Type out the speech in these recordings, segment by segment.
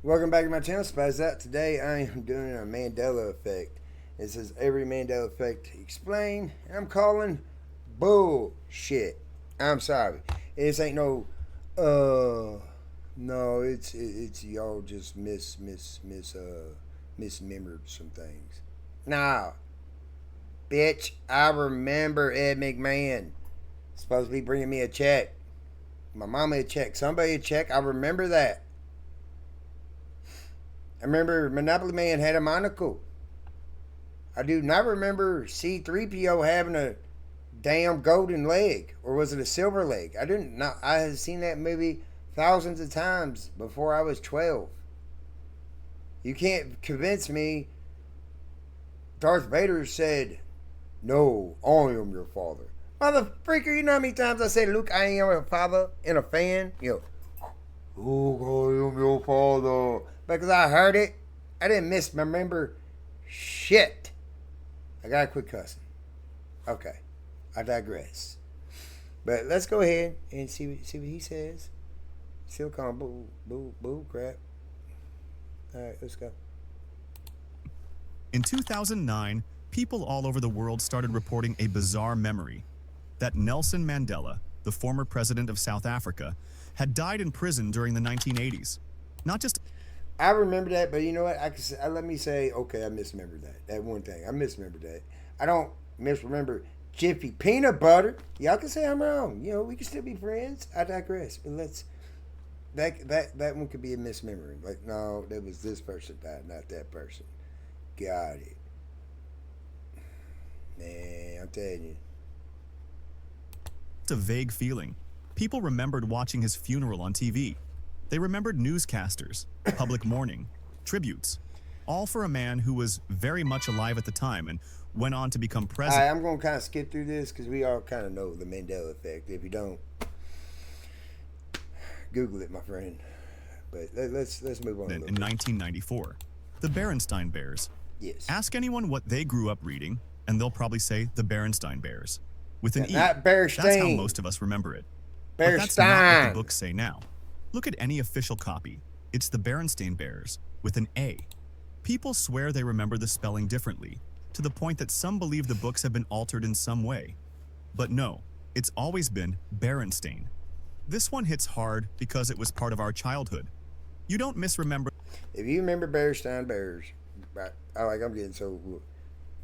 Welcome back to my channel, Spice Out. Today I am doing a Mandela effect. It says every Mandela effect explained. I'm calling bullshit. I'm sorry. This ain't no, it's y'all just misremembered some things. Nah, bitch, I remember Ed McMahon. Supposed to be bringing me a check. My mama a check. Somebody a check. I remember that. I remember Monopoly Man had a monocle. I do not remember C-3PO having a damn golden leg. Or was it a silver leg? I didn't know. I had seen that movie thousands of times before I was 12. You can't convince me Darth Vader said, "No, I am your father." Motherfreaker, you know how many times I said, "Luke, I am your father" in a fan? Luke, I am your father. Because I heard it. I didn't misremember shit. I gotta quit cussing. Okay. I digress. But let's go ahead and see what he says. Still calling bull crap. Alright, let's go. In 2009, people all over the world started reporting a bizarre memory that Nelson Mandela, the former president of South Africa, had died in prison during the 1980s. Not just... I remember that, but you know what? Let me say, okay, I misremembered that. That one thing. I misremembered that. I don't misremember Jiffy Peanut Butter. Y'all can say I'm wrong. You know, we can still be friends. I digress. But let's... That one could be a misremembering. Like, no, that was this person died, not that person. Got it. Man, I'm telling you. It's a vague feeling. People remembered watching his funeral on TV. They remembered newscasters, public mourning, tributes, all for a man who was very much alive at the time and went on to become president. I'm going to kind of skip through this because we all kind of know the Mandela effect. If you don't, Google it, my friend. But let's move on. In 1994, the Berenstain Bears. Yes. Ask anyone what they grew up reading, and they'll probably say the Berenstain Bears. With an E. Not Berenstain. That's how most of us remember it. But that's not what the books say now. Look at any official copy. It's the Berenstain Bears, with an A. People swear they remember the spelling differently, to the point that some believe the books have been altered in some way. But no, it's always been Berenstain. This one hits hard because it was part of our childhood. You don't misremember. If you remember Berenstain Bears, right? I'm getting so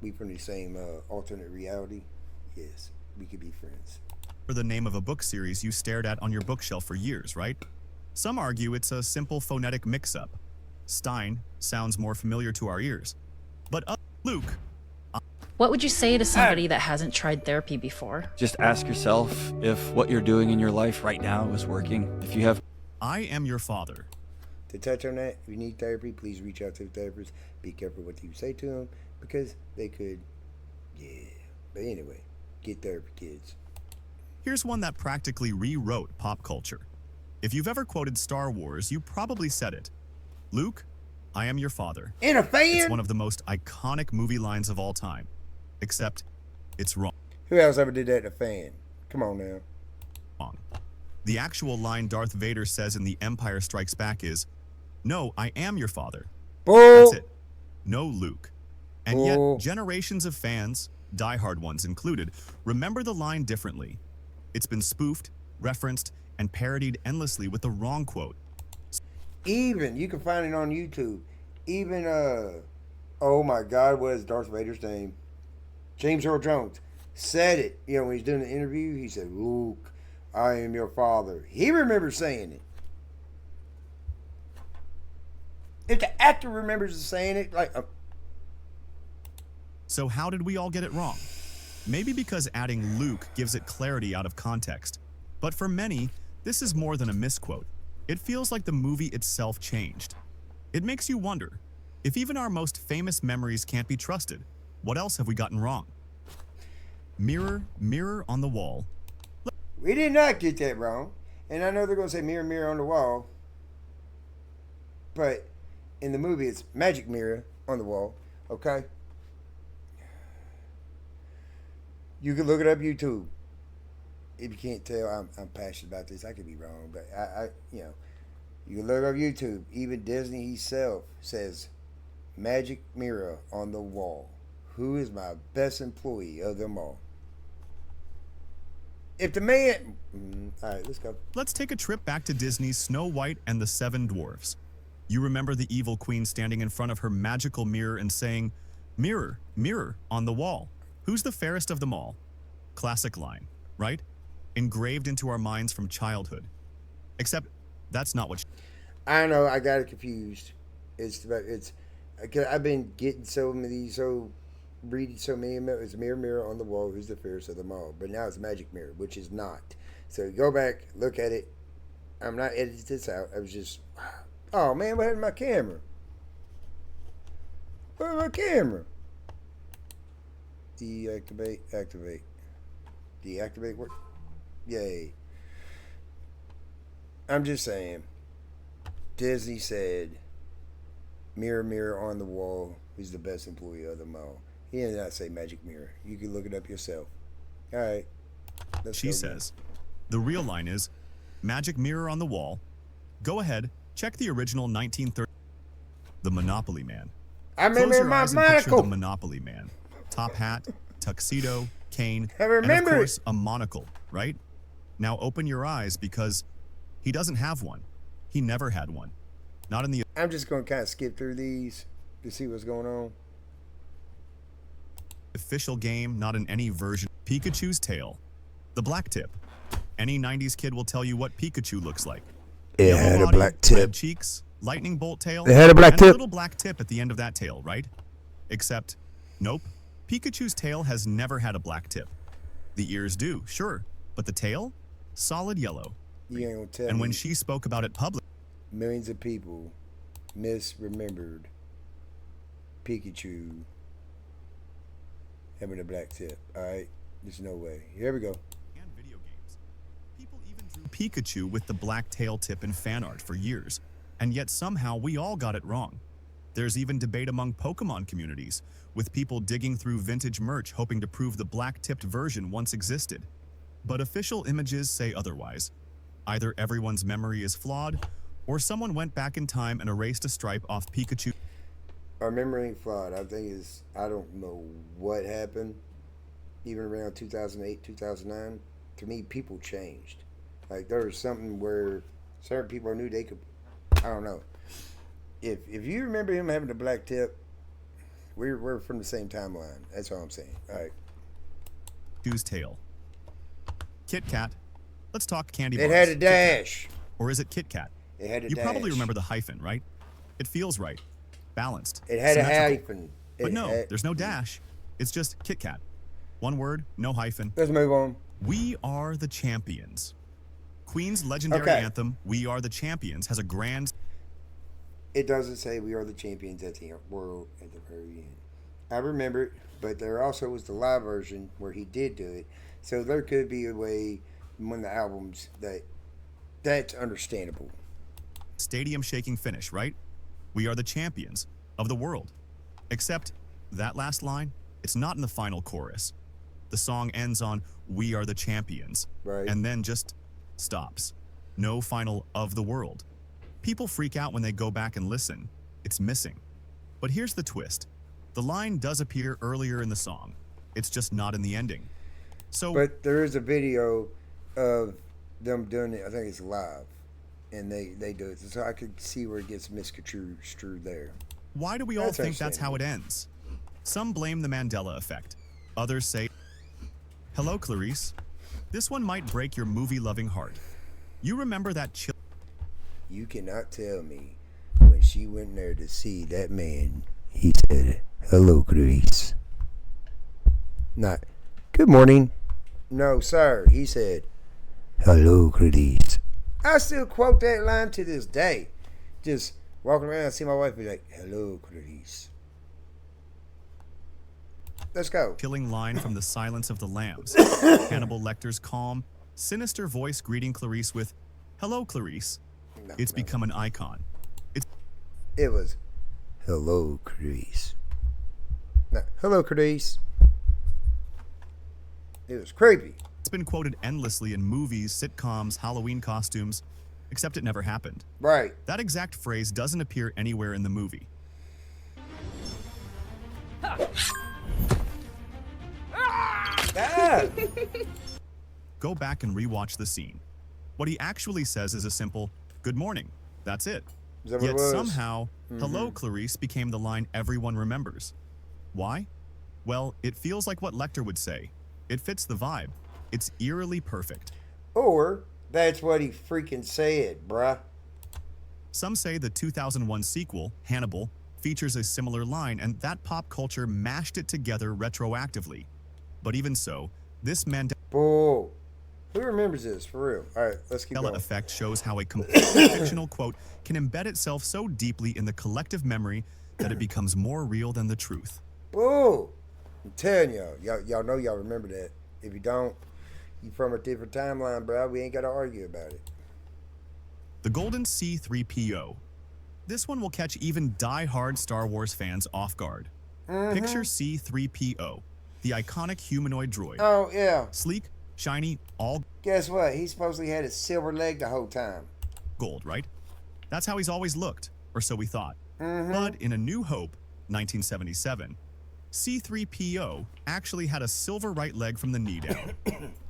we from the same alternate reality. Yes, we could be friends. For the name of a book series you stared at on your bookshelf for years, right? Some argue it's a simple phonetic mix-up. Stein sounds more familiar to our ears. But Luke... What would you say to somebody that hasn't tried therapy before? Just ask yourself if what you're doing in your life right now is working. If you have... I am your father. To touch on that, if you need therapy, please reach out to the therapist. Be careful what you say to them because they could... Yeah. But anyway, get therapy, kids. Here's one that practically rewrote pop culture. If you've ever quoted Star Wars, you probably said it. Luke, I am your father. In a fan? It's one of the most iconic movie lines of all time. Except, it's wrong. Who else ever did that in a fan? Come on now. Wrong. The actual line Darth Vader says in The Empire Strikes Back is, "No, I am your father." Bull. That's it. No Luke. And Bull. yet, generations of fans, diehard ones included, remember the line differently. It's been spoofed, referenced, and parodied endlessly with the wrong quote. Even, you can find it on YouTube. Even, oh my God, what is Darth Vader's name? James Earl Jones said it. You know, when he's doing the interview, he said, "Luke, I am your father." He remembers saying it. If the actor remembers saying it, like... So how did we all get it wrong? Maybe because adding Luke gives it clarity out of context. But for many, this is more than a misquote. It feels like the movie itself changed. It makes you wonder, if even our most famous memories can't be trusted, what else have we gotten wrong? Mirror, mirror on the wall. We did not get that wrong. And I know they're going to say mirror, mirror on the wall. But in the movie, it's magic mirror on the wall. Okay? You can look it up YouTube. If you can't tell, I'm passionate about this. I could be wrong, but I You can look up YouTube. Even Disney himself says, "Magic mirror on the wall. Who is my best employee of them all?" If the man... all right, let's go. Let's take a trip back to Disney's Snow White and the Seven Dwarfs. You remember the evil queen standing in front of her magical mirror and saying, "Mirror, mirror on the wall, who's the fairest of them all?" Classic line, right? Engraved into our minds from childhood. Except that's not what I know, I got it confused. I've been getting reading so many of them. It's mirror, mirror on the wall, who's the fairest of them all. But now it's magic mirror, which is not. So go back, look at it. I'm not editing this out. I was just, oh man, what happened to my camera? Where's my camera? Deactivate, activate. Deactivate work? Yay. I'm just saying. Disney said, "Mirror, mirror on the wall, who's the best employee of them all." He did not say magic mirror. You can look it up yourself. All right. She says. The real line is, "Magic mirror on the wall. Go ahead, check the original 1930." The Monopoly Man. I remember Close your my eyes and picture monocle. the Monopoly Man. Top hat, tuxedo, cane, I and remember of course it. a monocle, right? Now open your eyes because he doesn't have one. He never had one. Not in the I'm just going to kind of skip through these to see what's going on. official game, not in any version. Pikachu's tail. The black tip. Any 90s kid will tell you what Pikachu looks like. It Yellow had a body, black tip. red cheeks, lightning bolt tail. It had a black and tip. a little black tip at the end of that tail, right? Except, nope. Pikachu's tail has never had a black tip. The ears do, sure, but the tail? Solid yellow. You ain't going to tell And me when she spoke about it publicly, millions of people misremembered Pikachu having a black tip. All right? There's no way. Here we go. and video games, people even drew Pikachu with the black tail tip in fan art for years, and yet somehow we all got it wrong. There's even debate among Pokemon communities, with people digging through vintage merch hoping to prove the black-tipped version once existed. But official images say otherwise. Either everyone's memory is flawed, or someone went back in time and erased a stripe off Pikachu. Our memory ain't flawed. I don't know what happened. Even around 2008, 2009, to me, people changed. Like, there was something where certain people knew they could, I don't know. If you remember him having the black tip, we're from the same timeline. That's all I'm saying. All right. Pikachu's tail. Kit Kat. Let's talk candy It bars. had a Kit Kat. dash. Or is it Kit Kat? It had a You dash. probably remember the hyphen, right? It feels right. Balanced. It had a symmetrical. hyphen. But no, there's no dash. It's just Kit Kat. One word, no hyphen. Let's move on. We Are the Champions. Queen's legendary Okay. anthem, We Are the Champions, has a grand... It doesn't say we are the champions at the world at the very end. I remember it, but there also was the live version where he did do it. So there could be a way in one of the albums that's understandable. stadium-shaking finish, right? We are the champions of the world. Except that last line, it's not in the final chorus. The song ends on We Are the Champions, Right. and then just stops. No final of the world. People freak out when they go back and listen. It's missing. But here's the twist. The line does appear earlier in the song. It's just not in the ending. So But there is a video of them doing it. I think it's live. And they do it. So I could see where it gets misconstrued there. why do we all That's think that's how it ends? Some blame the Mandela effect. Others say, hello, Clarice. This one might break your movie-loving heart. You remember that chill... You cannot tell me when she went there to see that man, he said, hello, Grace. Not, good morning. No, sir. He said, hello, Grace. I still quote that line to this day. Just walking around and see my wife be like, hello, Clarice. Let's go. Killing line from The Silence of the Lambs. Hannibal Lecter's calm, sinister voice greeting Clarice with, hello, Clarice. No, It's no. become an icon. It was, hello, Clarice. No, hello, Clarice. It was creepy. It's been quoted endlessly in movies, sitcoms, Halloween costumes. except it never happened. Right. That exact phrase doesn't appear anywhere in the movie. Ah! Go back and rewatch the scene. What he actually says is a simple, "Good morning." That's it. Is that what it Yet was? somehow, "Hello, Clarice" became the line everyone remembers. Why? Well, it feels like what Lecter would say. It fits the vibe. It's eerily perfect. Or that's what he freaking said, bruh. Some say the 2001 sequel, Hannibal, features a similar line, and that pop culture mashed it together retroactively. But even so, this Mandela Bull. Who remembers this, for real? All right, let's keep going. effect shows how a completely fictional quote can embed itself so deeply in the collective memory that it becomes more real than the truth. Bull. I'm telling y'all know y'all remember that. If you don't, you from a different timeline, bro. We ain't got to argue about it. The Golden C-3PO. This one will catch even die-hard Star Wars fans off guard. Picture C-3PO, the iconic humanoid droid. Oh, yeah. Sleek, shiny, all Guess what? He supposedly had a silver leg the whole time. gold, right? That's how he's always looked, or so we thought. But in A New Hope, 1977, C-3PO actually had a silver right leg from the knee down.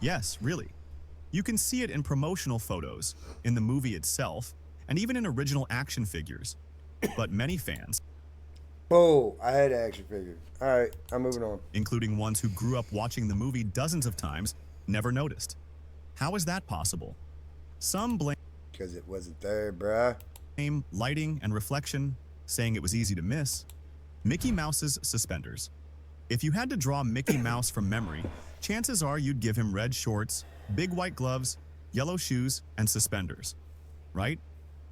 Yes, really. You can see it in promotional photos, in the movie itself, and even in original action figures. But many fans, Bull. I had an action figure. All right, I'm moving on. including ones who grew up watching the movie dozens of times, never noticed. How is that possible? Some Because it wasn't there, bruh. blame lighting and reflection, saying it was easy to miss. Mickey Mouse's suspenders. If you had to draw Mickey Mouse from memory, chances are you'd give him red shorts, big white gloves, yellow shoes, and suspenders. Right?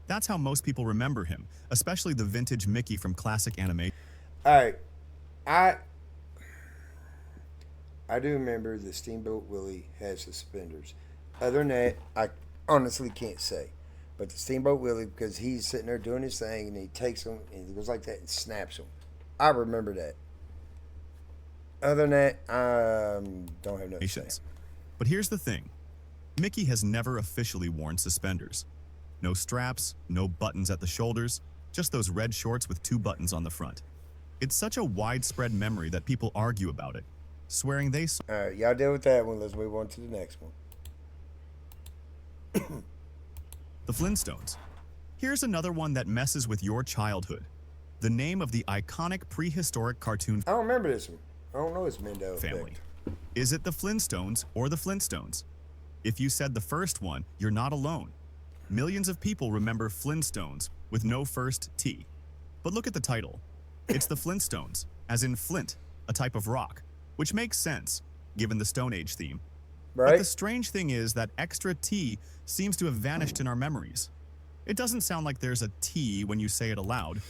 That's how most people remember him, especially the vintage Mickey from classic animation. All right. I do remember the Steamboat Willie had suspenders. Other than that, I honestly can't say. But the Steamboat Willie, because he's sitting there doing his thing, and he takes them, and he goes like that and snaps them. I remember that. Other than that, don't have no say. But here's the thing. Mickey has never officially worn suspenders. No straps, no buttons at the shoulders, just those red shorts with 2 buttons on the front. It's such a widespread memory that people argue about it, swearing they saw. All right, y'all deal with that one. Let's move on to the next one. The Flintstones. Here's another one that messes with your childhood. The name of the iconic prehistoric cartoon I don't remember this one. I don't know this Mandela family. effect. Is it the Flintstones or the Flintstones? If you said the first one, you're not alone. Millions of people remember Flintstones with no first T. But look at the title. It's the Flintstones, as in flint, a type of rock, which makes sense, given the Stone Age theme. Right? But the strange thing is that extra T seems to have vanished in our memories. It doesn't sound like there's a T when you say it aloud.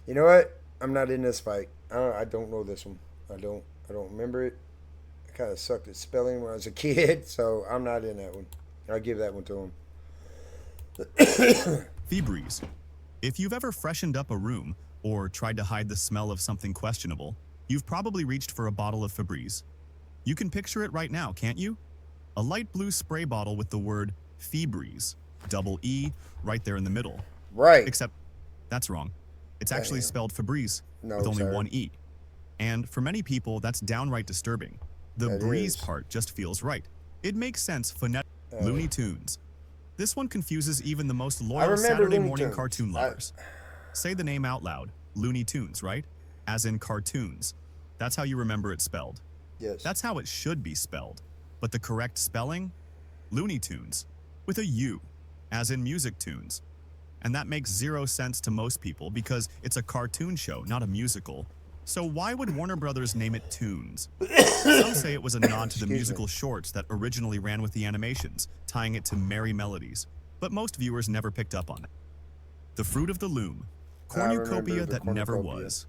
You know what? I'm not in this fight. I don't know this one. I don't remember it. I kind of sucked at spelling when I was a kid, so I'm not in that one. I'll give that one to him. Febreze. If you've ever freshened up a room or tried to hide the smell of something questionable, you've probably reached for a bottle of Febreze. You can picture it right now, can't you? A light blue spray bottle with the word Febreze, double E, right there in the middle. Right. Except that's wrong. It's actually Damn. spelled Febreze No, with only sir. 1 E. And for many people, that's downright disturbing. The That breeze is. part just feels right. It makes sense phonetically. Looney Tunes. This one confuses even the most loyal remember Saturday Looney morning Tunes. cartoon lovers. Say the name out loud. Looney Tunes, right? As in cartoons. That's how you remember it spelled. Yes. That's how it should be spelled. But the correct spelling? Looney Tunes. With a U. As in music tunes. And that makes 0 sense to most people because it's a cartoon show, not a musical. So why would Warner Brothers name it Tunes? Some say it was a nod to the musical shorts that originally ran with the animations, tying it to merry melodies. But most viewers never picked up on it. The Fruit of the Loom. Cornucopia remember the that never cornucopia. was.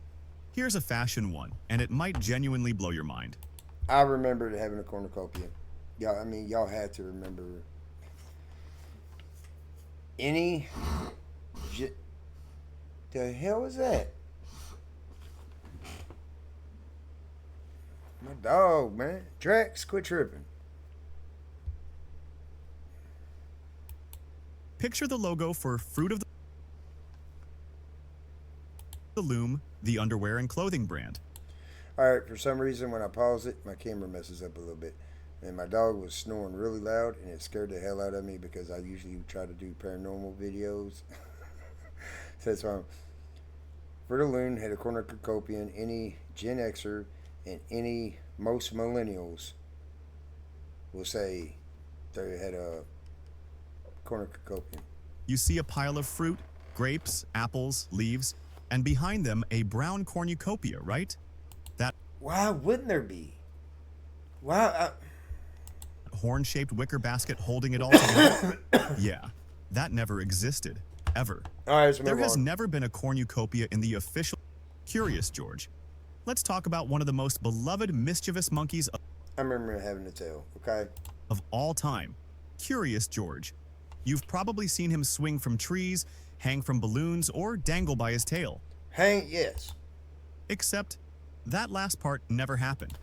Here's a fashion one, and it might genuinely blow your mind. I remember having a cornucopia. Y'all had to remember. The hell was that? My dog, man. Drax, quit tripping. Picture the logo for Fruit of the Loom, the underwear and clothing brand. Alright, for some reason when I pause it, my camera messes up a little bit. And my dog was snoring really loud and it scared the hell out of me because I usually try to do paranormal videos. So that's why Fruit of the Loom had a cornucopia, and any Gen Xer and any most millennials will say they had a cornucopia. You see a pile of fruit, grapes, apples, leaves, and behind them a brown cornucopia, right? That Why wouldn't there be? Why? horn-shaped wicker basket holding it all together? Yeah, that never existed, ever. All right, so There has never been a cornucopia in the official... Curious, George. Let's talk about one of the most beloved mischievous monkeys I remember having a tail, okay? of all time. Curious George. You've probably seen him swing from trees, hang from balloons, or dangle by his tail. Hang, yes. Except that last part never happened.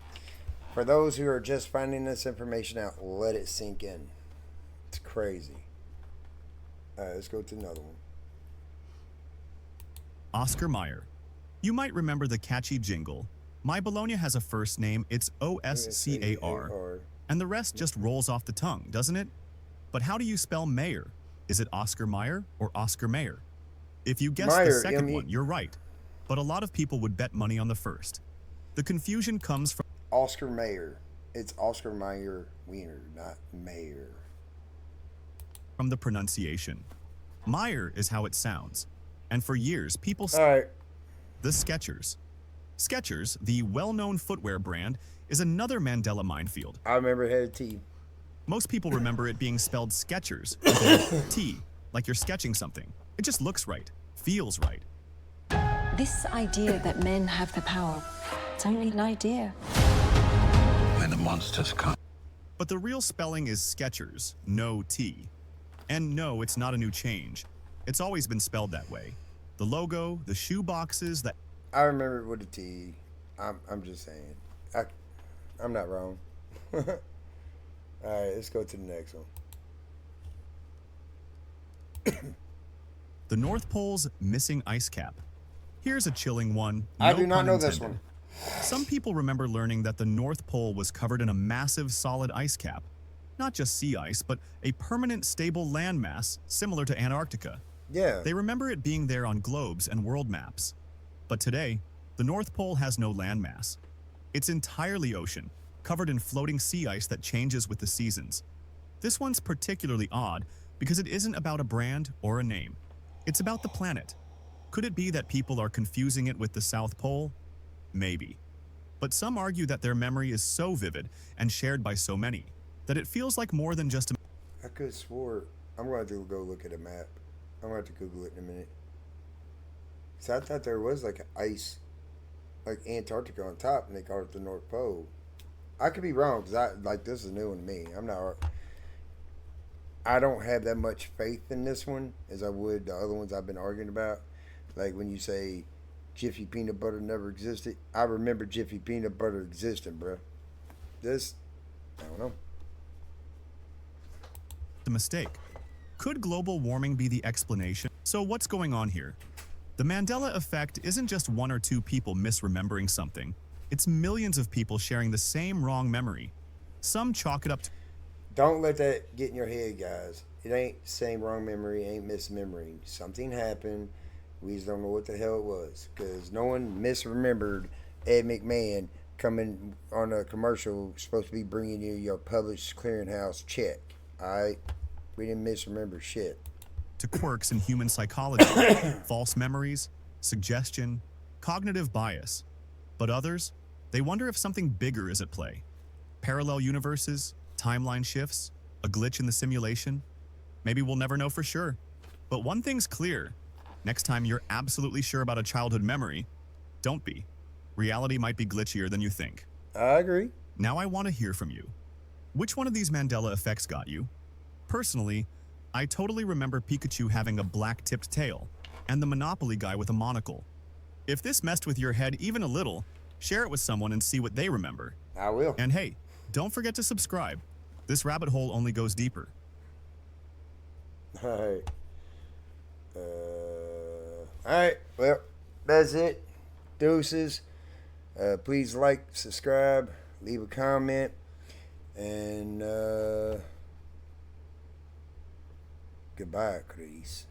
For those who are just finding this information out, let it sink in. It's crazy. All right, let's go to another one. Oscar Mayer. You might remember the catchy jingle, "My Bologna has a first name, it's O-S-C-A-R," and the rest just rolls off the tongue, doesn't it? But how do you spell Mayer? Is it Oscar Mayer or Oscar Mayer? If you guessed the Mayer, second M-E- one, you're right. But a lot of people would bet money on the first. The confusion comes from Oscar Mayer. It's Oscar Mayer Wiener, not Mayer. the pronunciation. Mayer is how it sounds. And for years, people All right. the Skechers. Skechers, the well-known footwear brand, is another Mandela minefield. I remember it had a T. Most people remember it being spelled Skechers with a T, like you're sketching something. It just looks right, feels right. This idea that men have the power, it's only an idea. When the monsters come. But the real spelling is Skechers, no T. And no, it's not a new change. It's always been spelled that way. The logo, the shoe boxes, that I remember it with a T. I'm just saying. I'm not wrong. All right, let's go to the next one. the North Pole's missing ice cap. Here's a chilling one. I no do not pun know this intended. one. Some people remember learning that the North Pole was covered in a massive solid ice cap. Not just sea ice, but a permanent stable landmass similar to Antarctica. Yeah. They remember it being there on globes and world maps. But today, the North Pole has no landmass. It's entirely ocean, covered in floating sea ice that changes with the seasons. This one's particularly odd because it isn't about a brand or a name. It's about the planet. Could it be that people are confusing it with the South Pole? Maybe. But some argue that their memory is so vivid and shared by so many that it feels like more than just a... I could have swore. I'm going to go look at a map. I'm going to have to Google it in a minute. So I thought there was like ice, like Antarctica on top, and they called it the North Pole. I could be wrong because this is new one to me. I don't have that much faith in this one as I would the other ones I've been arguing about. Like when you say Jiffy peanut butter never existed, I remember Jiffy peanut butter existing, bro. This, I don't know. mistake. Could global warming be the explanation? So what's going on here? The Mandela effect isn't just one or two people misremembering something. It's millions of people sharing the same wrong memory. Some chalk it up to... Don't let that get in your head, guys. It ain't same wrong memory, ain't misremembering. Something happened. We just don't know what the hell it was. Because no one misremembered Ed McMahon coming on a commercial supposed to be bringing you your published clearinghouse check. Alright? We didn't misremember shit. To quirks in human psychology, false memories, suggestion, cognitive bias. But others, they wonder if something bigger is at play. Parallel universes, timeline shifts, a glitch in the simulation. Maybe we'll never know for sure. But one thing's clear. Next time you're absolutely sure about a childhood memory, don't be. Reality might be glitchier than you think. I agree. Now I want to hear from you. Which one of these Mandela effects got you? Personally, I totally remember Pikachu having a black-tipped tail, and the Monopoly guy with a monocle. If this messed with your head even a little, share it with someone and see what they remember. I will. And hey, don't forget to subscribe. This rabbit hole only goes deeper. Alright. Alright, well, that's it. Deuces. Please like, subscribe, leave a comment, and goodbye, Chris.